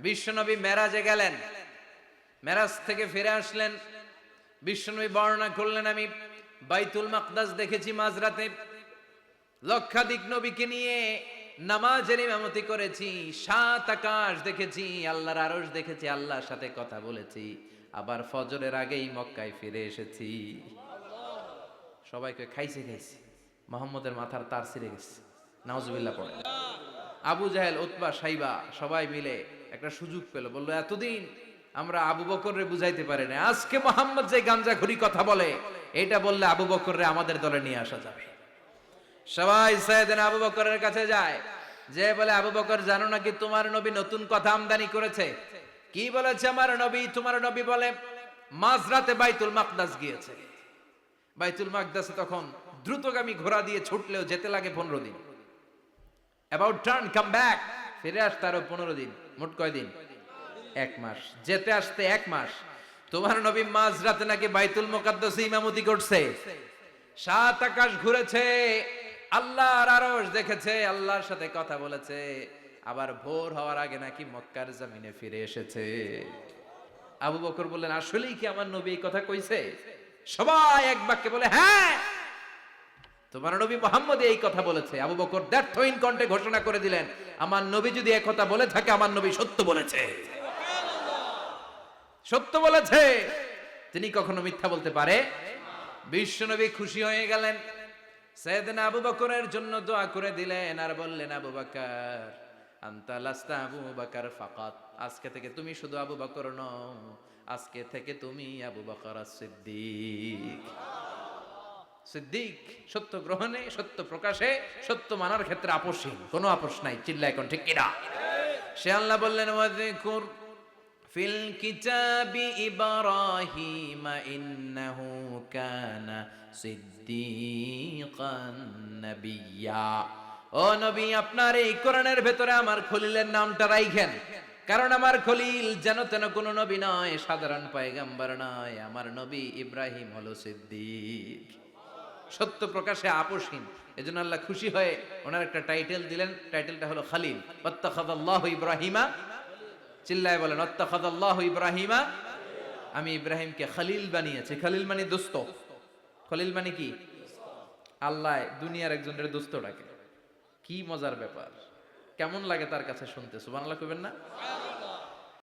বিশ্বনবী মেরাজে গেলেন, মেরাজ থেকে ফিরে আসলেন। বিশ্বনবী বর্ণনা করলেন, আমি বাইতুল মাকদাস দেখেছি মাঝরাতে, লক্ষাধিক নবীকে নিয়ে নামাজের ইমামতি করেছি, 7 আকাশ দেখেছি, আল্লাহর আরশ দেখেছি, আল্লাহর সাথে কথা বলেছি, আবার ফজরের আগেই মক্কায় ফিরে এসেছি। সবাইকে খাইছে খাইছে, মোহাম্মদের মাথার তার ছিঁড়ে গেছে, নাউজুবিল্লাহ পড়ে। আবু জাহেল, উতবা, সাইবা সবাই মিলে একটা সুযোগ পেল, বললো এতদিন আমরা আবু বকররে বুঝাইতে পারি না, আজকে মোহাম্মদ যে গাঞ্জাখুরি কথা বলে এটা বললে আবু বকররে আমাদের দলে নিয়ে আসা যাবে। সবাই সাইয়েদনা আবু বকরের কাছে যায়, যে বলে আবু বকর জানো নাকি তোমার নবী নতুন কথা আমদানি করেছে? কি বলেছে আমার নবী? তোমার নবী বলে মাঝরাতে বাইতুল মাকদাস গিয়েছে। বাইতুল মাকদাসে তখন দ্রুতগামী ঘোড়া দিয়ে ছুটলেও যেতে লাগে 15 দিন। অ্যাবাউট টার্ন কাম ব্যাক, ফিরে আসতে আরো 15 দিন, মোট কয় দিন? 1 মাস, যেতে আসতে 1 মাস। তোমার নবী মাঝরাতে নাকি বাইতুল মুকাদ্দাসে ইমামতি করছে, 7 আকাশ ঘুরেছে, আল্লাহর আরশ দেখেছে, আল্লাহর সাথে কথা বলেছে, আবার ভোর হওয়ার আগে নাকি মক্কার জমিনে ফিরে এসেছে। আবু বকর বললেন আসলেই কি আমার নবী এই কথা কইছে? সবাই এক বাক্যে বলে হ্যাঁ, তোমার নবী মুহাম্মদ এই কথা বলেছে। আবু বকর দ্ব্যর্থহীন কণ্ঠে ঘোষণা করে দিলেন, আমার নবী যদি এই কথা বলে থাকে, আমার নবী সত্য বলেছে, সত্য বলেছে, তিনি কখনো মিথ্যা বলতে পারে? বিশ্বনবী খুশি হয়ে গেলেন, সাইয়েদনা আবু বকরের জন্য দোয়া করে দিলেন, আর বললেন আবু বকর আনতা লাস্তা আবু বকর ফাকাত, আজকে থেকে তুমি শুধু আবু বকর নও, আজকে থেকে তুমি আবু বকর as-সিদ্দিক। সিদ্দিক, সত্য গ্রহণে, সত্য প্রকাশে, সত্য মানার ক্ষেত্রে আপোষহীন, কোনো আপোষ নাই। চিল্লায় কোন ঠিক কিনা? সে আল্লাহ বললেন ওয়াযকুর ফিল কিতাবি ইব্রাহিম ইন্নাহু কানা সিদ্দিকান নাবিয়্যা। ও নবী, আপনার এই কোরআনের ভেতরে আমার খলিলের নামটা রাখেন, কারণ আমার খলিল যেন তেন কোনো নবী নয়, সাধারণ পয়গম্বর নয়, আমার নবী ইব্রাহিম হলো সিদ্দিক, সত্য প্রকাশে আপোষহীন। এজন্য আল্লাহ খুশি হয়ে ওনার একটা টাইটেল দিলেন, টাইটেলটা হলো খলিল। ওয়াত্তাখাযাল্লাহু ইব্রাহিমা, চিল্লায় বলেন ওয়াত্তাখাযাল্লাহু ইব্রাহিমা, আমি ইব্রাহিমকে খলিল বানিয়েছি। খলিল মানে দোস্ত। খলিল মানে কি? আল্লাহ দুনিয়ার একজনের দোস্ত ডাকে, কি মজার ব্যাপার, কেমন লাগে তার কাছে শুনতে? সুবহানাল্লাহ কইবেন না?